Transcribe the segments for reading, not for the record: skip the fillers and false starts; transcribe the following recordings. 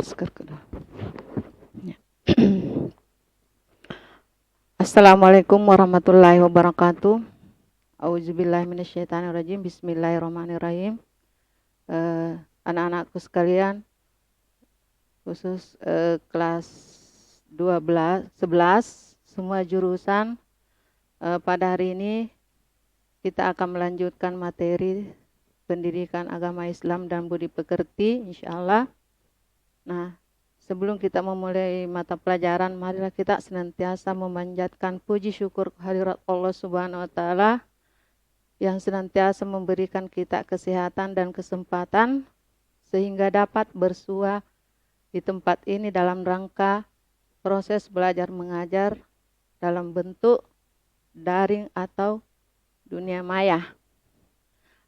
masker kedua. Ya. Assalamualaikum warahmatullahi wabarakatuh. Auzubillahi minasyaitonirrajim. Bismillahirrahmanirrahim. Anak-anakku sekalian, khusus kelas 11, semua jurusan, pada hari ini kita akan melanjutkan materi pendidikan agama Islam dan budi pekerti, insyaallah. Nah, sebelum kita memulai mata pelajaran, marilah kita senantiasa memanjatkan puji syukur kehadirat Allah Subhanahu wa taala yang senantiasa memberikan kita kesehatan dan kesempatan sehingga dapat bersua di tempat ini dalam rangka proses belajar mengajar dalam bentuk daring atau dunia maya.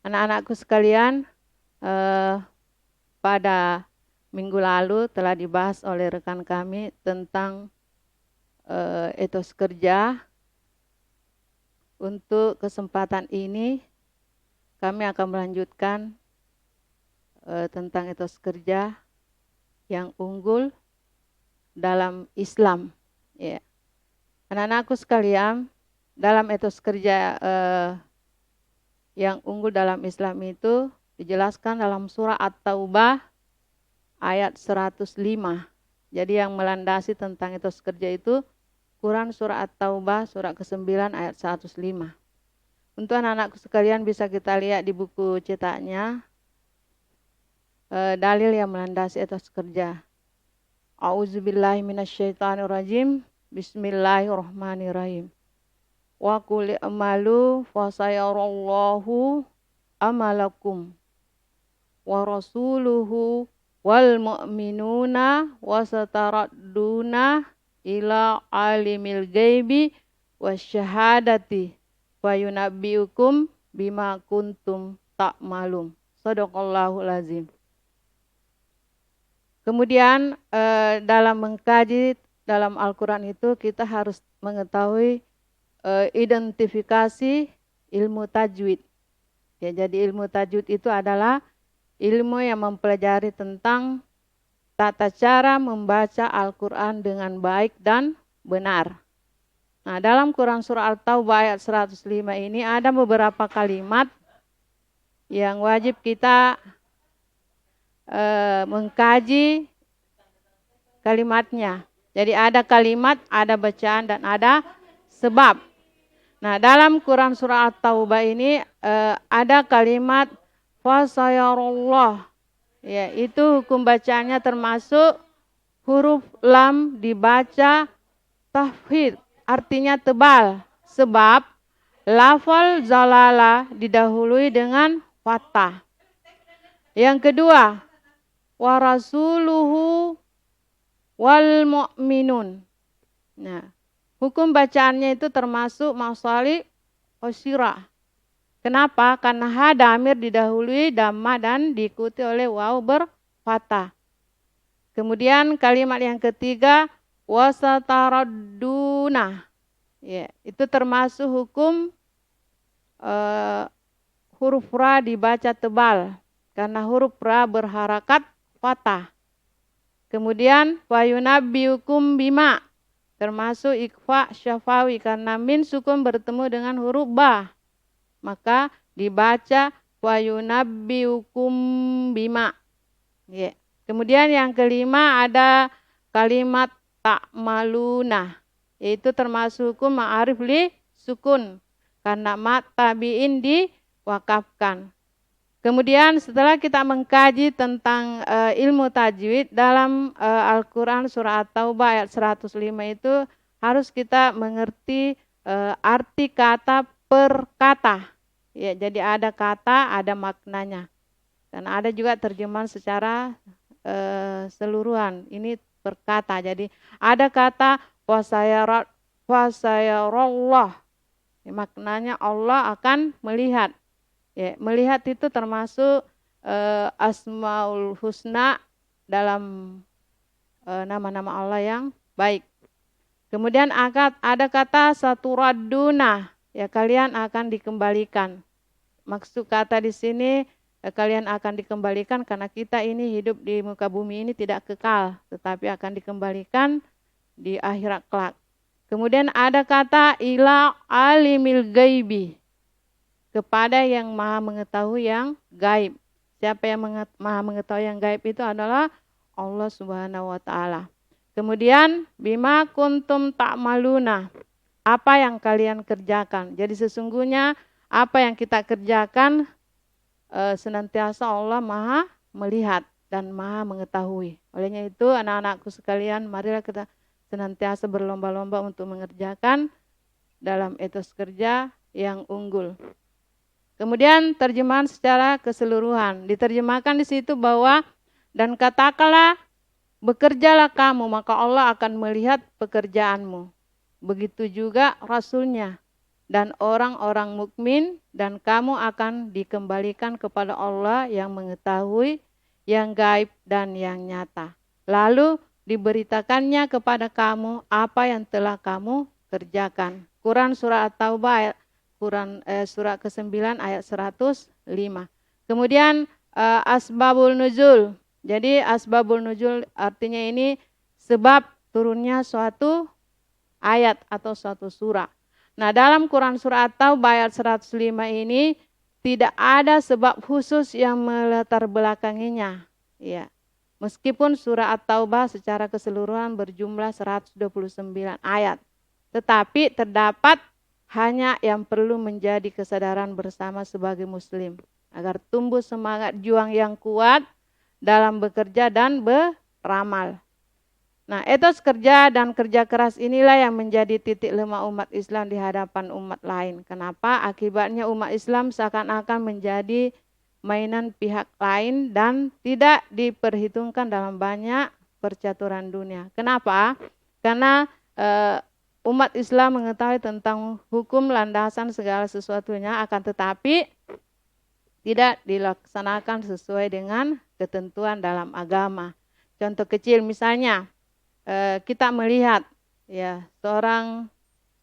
Anak-anakku sekalian, pada minggu lalu telah dibahas oleh rekan kami tentang etos kerja. Untuk kesempatan ini kami akan melanjutkan tentang etos kerja yang unggul dalam Islam. Ya. Anak-anakku sekalian, dalam etos kerja yang unggul dalam Islam itu dijelaskan dalam surah At-Taubah ayat 105. Jadi yang melandasi tentang etos kerja itu Quran surah At-Taubah surah ke-9 ayat 105. Untuk anak-anakku sekalian bisa kita lihat di buku cetaknya dalil yang melandasi etos kerja. A'udzubillahi minasyaitonirrajim. Bismillahirrahmanirrahim. Wa qul i'malu fasayarallahu amalakum wa rasuluhu wal mu'minuna wasataradduna ila alimil ghaibi wasyahadati fayunabbiukum bima kuntum ta'malun. Shadaqallahul azim. Kemudian dalam mengkaji dalam Al-Quran itu kita harus mengetahui identifikasi ilmu tajwid. Ya, jadi ilmu tajwid itu adalah ilmu yang mempelajari tentang tata cara membaca Al-Quran dengan baik dan benar. Nah, dalam Quran surah At-Taubah ayat 105 ini ada beberapa kalimat yang wajib kita mengkaji kalimatnya. Jadi ada kalimat, ada bacaan, dan ada sebab. Nah, dalam Quran surah At-Taubah ini ada kalimat fasayarullah. Ya, itu hukum bacaannya termasuk huruf lam dibaca tahfidz, artinya tebal. Sebab lafal zalala didahului dengan fathah. Yang kedua, wa rasuluhu wal mu'minun. Nah, hukum bacaannya itu termasuk mausali osyirah. Kenapa? Karena ha damir didahului dhamma dan diikuti oleh waw berfathah. Kemudian kalimat yang ketiga wasataradduna. Ya, itu termasuk hukum huruf ra dibaca tebal karena huruf ra berharakat fathah. Kemudian fayunabbiukum bima, termasuk ikhfa syafawi karena min sukun bertemu dengan huruf ba, maka dibaca fayunabbiukum bima. Ya. Kemudian yang kelima ada kalimat ta'maluna, yaitu termasuk hukum ma'arif li sukun karena ma tabi'in diwakafkan. Kemudian setelah kita mengkaji tentang ilmu tajwid dalam Al-Quran surah At-Taubah ayat 105 itu harus kita mengerti arti kata per kata. Ya, jadi ada kata, ada maknanya. Dan ada juga terjemahan secara seluruhan. Ini per kata. Jadi ada kata wasayarallah. Maknanya Allah akan melihat. Ya, melihat itu termasuk Asmaul Husna dalam nama-nama Allah yang baik. Kemudian ada kata saturaduna, ya kalian akan dikembalikan. Maksud kata di sini kalian akan dikembalikan, karena kita ini hidup di muka bumi ini tidak kekal, tetapi akan dikembalikan di akhirat kelak. Kemudian ada kata ila alimil gaibi, kepada yang maha mengetahui yang gaib. Siapa yang maha mengetahui yang gaib itu adalah Allah Subhanahu wa taala. Kemudian bima kuntum ta'maluna, apa yang kalian kerjakan. Jadi sesungguhnya apa yang kita kerjakan senantiasa Allah maha melihat dan maha mengetahui. Olehnya itu anak-anakku sekalian, marilah kita senantiasa berlomba-lomba untuk mengerjakan dalam etos kerja yang unggul. Kemudian terjemahan secara keseluruhan. Diterjemahkan di situ bahwa dan katakanlah bekerjalah kamu, maka Allah akan melihat pekerjaanmu. Begitu juga Rasulnya dan orang-orang mukmin, dan kamu akan dikembalikan kepada Allah yang mengetahui yang gaib dan yang nyata. Lalu diberitakannya kepada kamu apa yang telah kamu kerjakan. Quran surah At-Taubah surah ke-9 ayat 105. Kemudian asbabul nuzul. Jadi asbabul nuzul artinya ini sebab turunnya suatu ayat atau suatu surah. Nah, dalam Quran surah At-Taubah ayat 105 ini tidak ada sebab khusus yang melatar belakanginya. Ya. Meskipun surah At-Taubah secara keseluruhan berjumlah 129 ayat, tetapi terdapat hanya yang perlu menjadi kesadaran bersama sebagai muslim agar tumbuh semangat juang yang kuat dalam bekerja dan beramal. Nah, etos kerja dan kerja keras inilah yang menjadi titik lemah umat Islam di hadapan umat lain. Kenapa? Akibatnya umat Islam seakan-akan menjadi mainan pihak lain dan tidak diperhitungkan dalam banyak percaturan dunia. Kenapa? Karena umat Islam mengetahui tentang hukum landasan segala sesuatunya, akan tetapi tidak dilaksanakan sesuai dengan ketentuan dalam agama. Contoh kecil misalnya, kita melihat ya seorang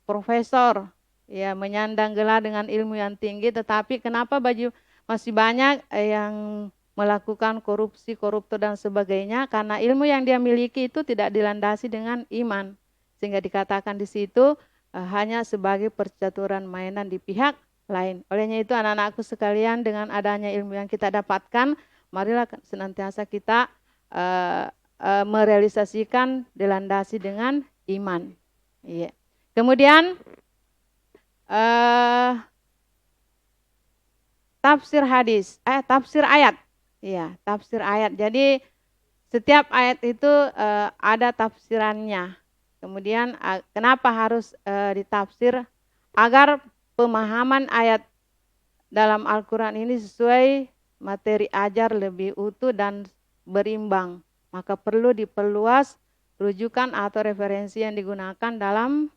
profesor ya menyandang gelar dengan ilmu yang tinggi, tetapi kenapa masih banyak yang melakukan korupsi, koruptor dan sebagainya, karena ilmu yang dia miliki itu tidak dilandasi dengan iman, sehingga dikatakan di situ hanya sebagai percaturan mainan di pihak lain. Olehnya itu anak-anakku sekalian, dengan adanya ilmu yang kita dapatkan, marilah senantiasa kita merealisasikan dilandasi dengan iman. Iya. Kemudian tafsir hadis, tafsir ayat. Iya, tafsir ayat. Jadi setiap ayat itu ada tafsirannya. Kemudian kenapa harus ditafsir? Agar pemahaman ayat dalam Al-Quran ini sesuai materi ajar lebih utuh dan berimbang. Maka perlu diperluas rujukan atau referensi yang digunakan dalam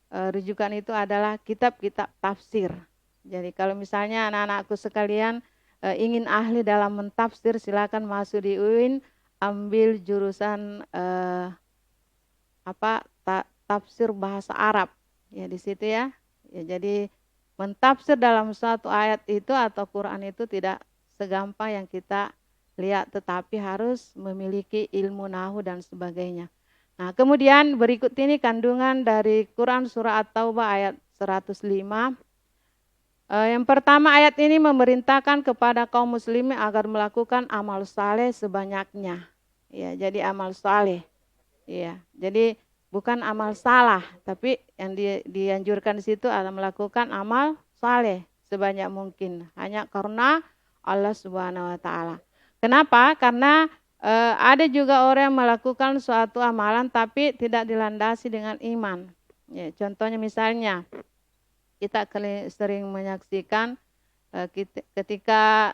rujukan itu adalah kitab-kitab tafsir. Jadi kalau misalnya anak-anakku sekalian ingin ahli dalam mentafsir, silakan masuk di UIN, ambil jurusan tafsir bahasa Arab. Ya di situ ya. Ya jadi mentafsir dalam suatu ayat itu atau Quran itu tidak segampang yang kita lihat, tetapi harus memiliki ilmu nahwu dan sebagainya. Nah, kemudian berikut ini kandungan dari Quran surah At-Taubah ayat 105. Yang pertama, ayat ini memerintahkan kepada kaum muslimin agar melakukan amal saleh sebanyaknya. Ya, jadi amal saleh. Ya, jadi bukan amal salah, tapi yang dianjurkan di situ adalah melakukan amal saleh sebanyak mungkin, hanya karena Allah Subhanahu wa taala. Kenapa? Karena ada juga orang yang melakukan suatu amalan tapi tidak dilandasi dengan iman. Ya, contohnya misalnya kita sering menyaksikan ketika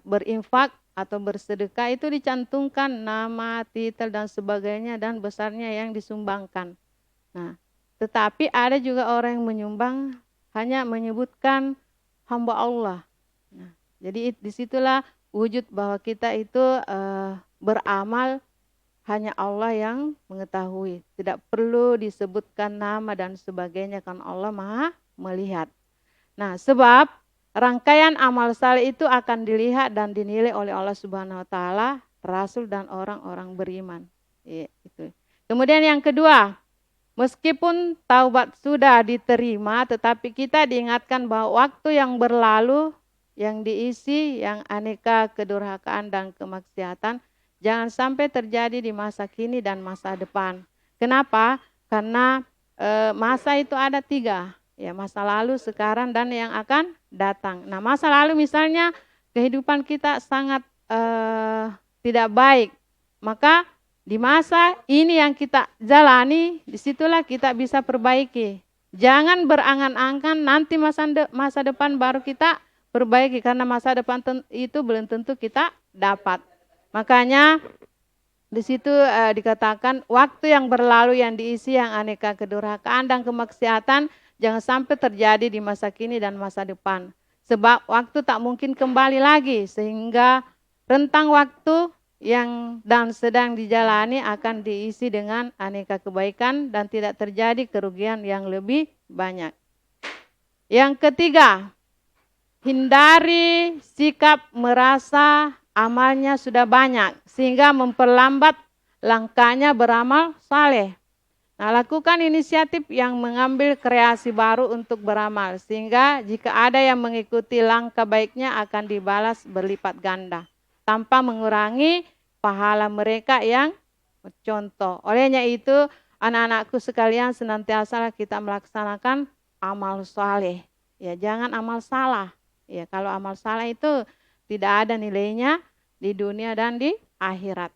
berinfak atau bersedekah itu dicantumkan nama, titel dan sebagainya dan besarnya yang disumbangkan. Nah, tetapi ada juga orang yang menyumbang hanya menyebutkan hamba Allah. Nah, jadi disitulah wujud bahwa kita itu beramal hanya Allah yang mengetahui. Tidak perlu disebutkan nama dan sebagainya karena Allah Maha melihat. Nah, sebab rangkaian amal saleh itu akan dilihat dan dinilai oleh Allah Subhanahu wa taala, Rasul dan orang-orang beriman. Ya, itu. Kemudian yang kedua, meskipun taubat sudah diterima, tetapi kita diingatkan bahwa waktu yang berlalu yang diisi yang aneka kedurhakaan dan kemaksiatan jangan sampai terjadi di masa kini dan masa depan. Kenapa? Karena masa itu ada 3. Ya, masa lalu, sekarang, dan yang akan datang. Nah, masa lalu misalnya kehidupan kita sangat tidak baik. Maka di masa ini yang kita jalani, disitulah kita bisa perbaiki. Jangan berangan-angan nanti masa depan baru kita perbaiki. Karena masa depan itu belum tentu kita dapat. Makanya di situ dikatakan waktu yang berlalu yang diisi yang aneka kedurhakaan dan kemaksiatan jangan sampai terjadi di masa kini dan masa depan. Sebab waktu tak mungkin kembali lagi, sehingga rentang waktu yang dan sedang dijalani akan diisi dengan aneka kebaikan dan tidak terjadi kerugian yang lebih banyak. Yang ketiga, hindari sikap merasa amalnya sudah banyak sehingga memperlambat langkahnya beramal saleh. Nah, lakukan inisiatif yang mengambil kreasi baru untuk beramal sehingga jika ada yang mengikuti langkah baiknya akan dibalas berlipat ganda tanpa mengurangi pahala mereka yang contoh. Olehnya itu, anak-anakku sekalian, senantiasa kita melaksanakan amal saleh. Ya, jangan amal salah. Ya, kalau amal salah itu tidak ada nilainya di dunia dan di akhirat.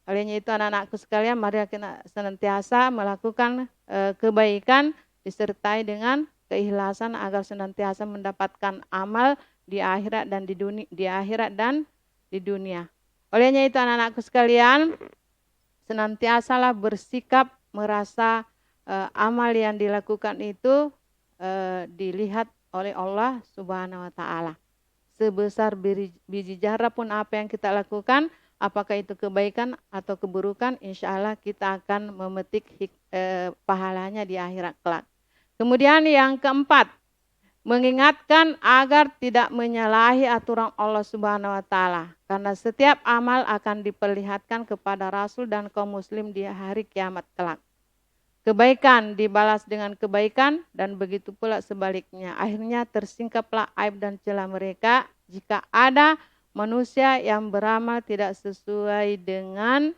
Olehnya itu anak-anakku sekalian, mari kita senantiasa melakukan kebaikan disertai dengan keikhlasan agar senantiasa mendapatkan amal di akhirat dan di dunia. Olehnya itu anak-anakku sekalian, senantiasalah bersikap merasa amal yang dilakukan itu dilihat oleh Allah Subhanahu wa taala. Sebesar biji zarah pun apa yang kita lakukan, apakah itu kebaikan atau keburukan, insya Allah kita akan memetik pahalanya di akhirat kelak. Kemudian yang keempat, mengingatkan agar tidak menyalahi aturan Allah Subhanahu wa taala, karena setiap amal akan diperlihatkan kepada Rasul dan kaum muslim di hari kiamat kelak. Kebaikan dibalas dengan kebaikan dan begitu pula sebaliknya. Akhirnya tersingkaplah aib dan celah mereka jika ada manusia yang beramal tidak sesuai dengan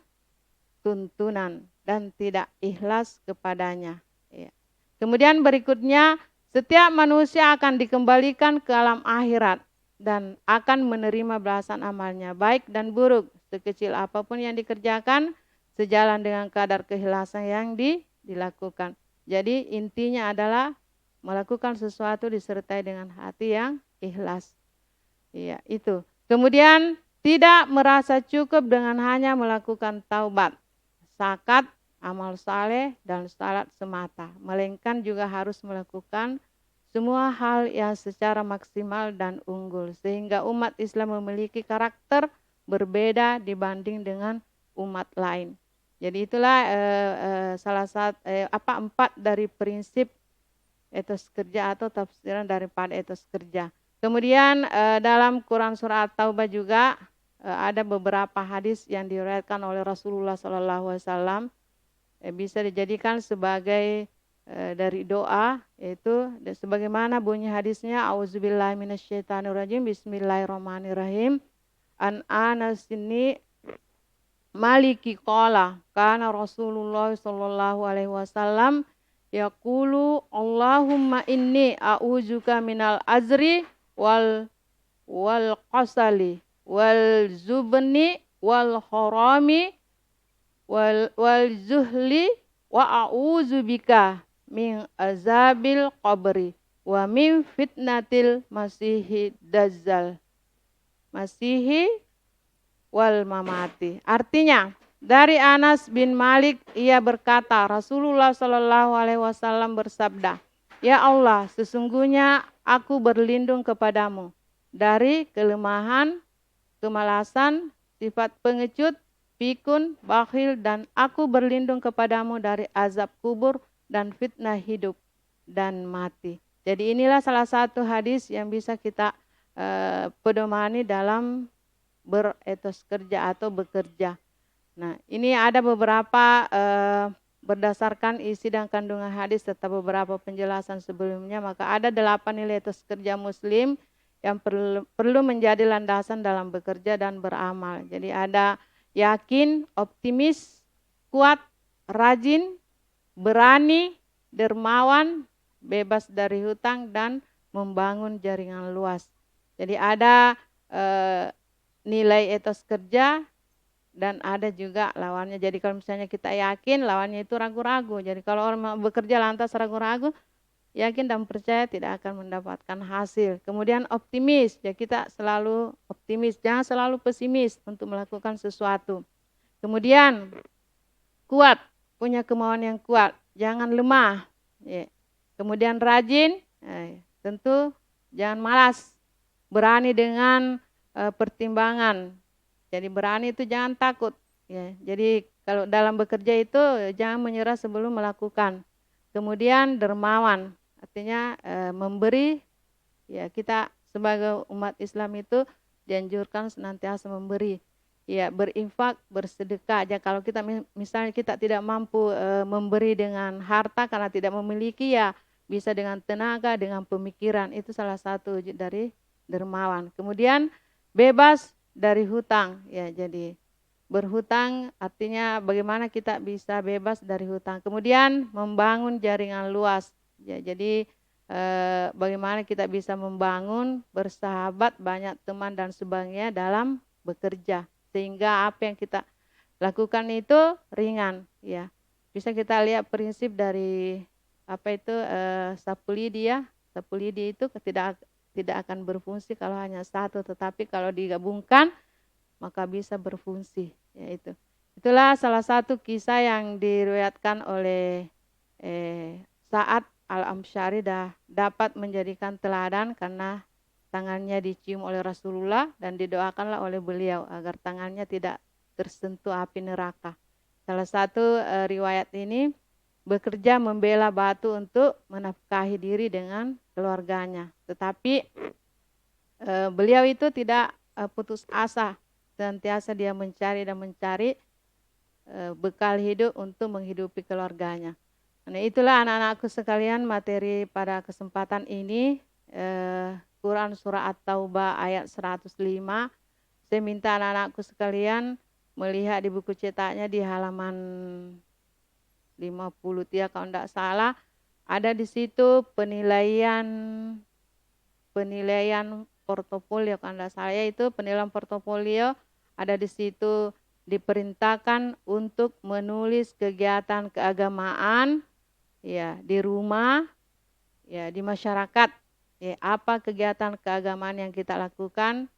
tuntunan dan tidak ikhlas kepadanya. Ya. Kemudian berikutnya, setiap manusia akan dikembalikan ke alam akhirat dan akan menerima balasan amalnya, baik dan buruk, sekecil apapun yang dikerjakan, sejalan dengan kadar keikhlasan yang dilakukan. Jadi intinya adalah melakukan sesuatu disertai dengan hati yang ikhlas. Iya, itu. Kemudian tidak merasa cukup dengan hanya melakukan taubat, zakat, amal saleh dan salat semata, melainkan juga harus melakukan semua hal yang secara maksimal dan unggul sehingga umat Islam memiliki karakter berbeda dibanding dengan umat lain. Jadi itulah salah satu 4 dari prinsip etos kerja atau tafsiran daripada etos kerja. Kemudian dalam Quran surah At-Taubah juga ada beberapa hadis yang diriwayatkan oleh Rasulullah SAW, bisa dijadikan sebagai dari doa, yaitu sebagaimana bunyi hadisnya, auzubillahi minasyaitonirrajim, bismillahirrahmanirrahim, an Anasin Maliki qala kana Rasulullah sallallahu alaihi wasallam yaqulu Allahumma inni a'udzuka minal azri wal qasali wal zubni wal harami wal zuhli wa a'udzubika min azabil qabri wa min fitnatil masihi dajjal wal mamati. Artinya, dari Anas bin Malik ia berkata, Rasulullah Shallallahu alaihi wasallam bersabda, "Ya Allah, sesungguhnya aku berlindung kepadamu dari kelemahan, kemalasan, sifat pengecut, pikun, bakhil, dan aku berlindung kepadamu dari azab kubur dan fitnah hidup dan mati." Jadi inilah salah satu hadis yang bisa kita pedomani dalam beretos kerja atau bekerja. Nah, ini ada beberapa berdasarkan isi dan kandungan hadis serta beberapa penjelasan sebelumnya, maka ada 8 nilai etos kerja muslim yang perlu menjadi landasan dalam bekerja dan beramal. Jadi ada yakin, optimis, kuat, rajin, berani, dermawan, bebas dari hutang, dan membangun jaringan luas. Jadi ada nilai etos kerja dan ada juga lawannya. Jadi kalau misalnya kita yakin, lawannya itu ragu-ragu. Jadi kalau orang bekerja lantas ragu-ragu, yakin dan percaya tidak akan mendapatkan hasil. Kemudian optimis, ya kita selalu optimis, jangan selalu pesimis untuk melakukan sesuatu. Kemudian kuat, punya kemauan yang kuat, jangan lemah. Ya. Kemudian rajin, tentu jangan malas, berani dengan pertimbangan. Jadi berani itu jangan takut. Ya. Jadi kalau dalam bekerja itu jangan menyerah sebelum melakukan. Kemudian dermawan, artinya memberi. Ya, kita sebagai umat Islam itu dianjurkan senantiasa memberi. Ya, berinfak, bersedekah aja. Kalau kita misalnya kita tidak mampu memberi dengan harta karena tidak memiliki, ya bisa dengan tenaga, dengan pemikiran. Itu salah satu wujud dari dermawan. Kemudian bebas dari hutang. Ya, jadi berhutang artinya bagaimana kita bisa bebas dari hutang. Kemudian membangun jaringan luas. Ya, jadi bagaimana kita bisa membangun bersahabat, banyak teman dan sebagainya dalam bekerja, sehingga apa yang kita lakukan itu ringan. Ya, bisa kita lihat prinsip dari apa itu sapu lidi ya. Sapu lidi itu tidak akan berfungsi kalau hanya satu, tetapi kalau digabungkan maka bisa berfungsi. Ya, itulah salah satu kisah yang diriwayatkan oleh Sa'ad Al-Amsyari dapat menjadikan teladan karena tangannya dicium oleh Rasulullah dan didoakanlah oleh beliau agar tangannya tidak tersentuh api neraka. Salah satu riwayat ini bekerja membela batu untuk menafkahi diri dengan keluarganya. Tetapi beliau itu tidak putus asa, senantiasa dia mencari dan mencari bekal hidup untuk menghidupi keluarganya. Nah, itulah anak-anakku sekalian materi pada kesempatan ini. Quran Surah At-Taubah ayat 105. Saya minta anak-anakku sekalian melihat di buku cetaknya di halaman 50 ya kalau tidak salah. Ada di situ penilaian portofolio kalau tidak salah, yaitu penilaian portofolio. Ada di situ diperintahkan untuk menulis kegiatan keagamaan ya di rumah, ya di masyarakat. Ya, apa kegiatan keagamaan yang kita lakukan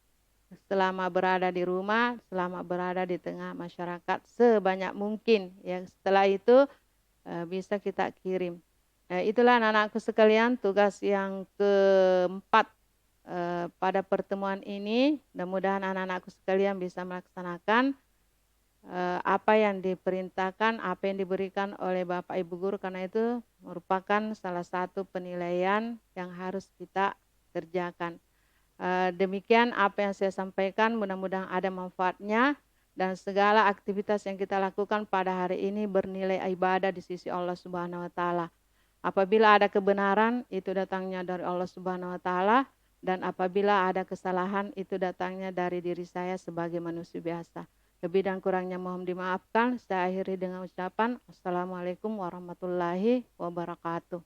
selama berada di rumah, selama berada di tengah masyarakat sebanyak mungkin. Ya, setelah itu bisa kita kirim. Itulah anak-anakku sekalian tugas yang keempat pada pertemuan ini. Mudah-mudahan anak-anakku sekalian bisa melaksanakan apa yang diperintahkan, apa yang diberikan oleh Bapak Ibu Guru, karena itu merupakan salah satu penilaian yang harus kita kerjakan. Demikian apa yang saya sampaikan, mudah-mudahan ada manfaatnya dan segala aktivitas yang kita lakukan pada hari ini bernilai ibadah di sisi Allah Subhanahu wa taala. Apabila ada kebenaran itu datangnya dari Allah Subhanahu wa taala, dan apabila ada kesalahan itu datangnya dari diri saya sebagai manusia biasa. Lebih dan kurangnya mohon dimaafkan. Saya akhiri dengan ucapan Assalamualaikum warahmatullahi wabarakatuh.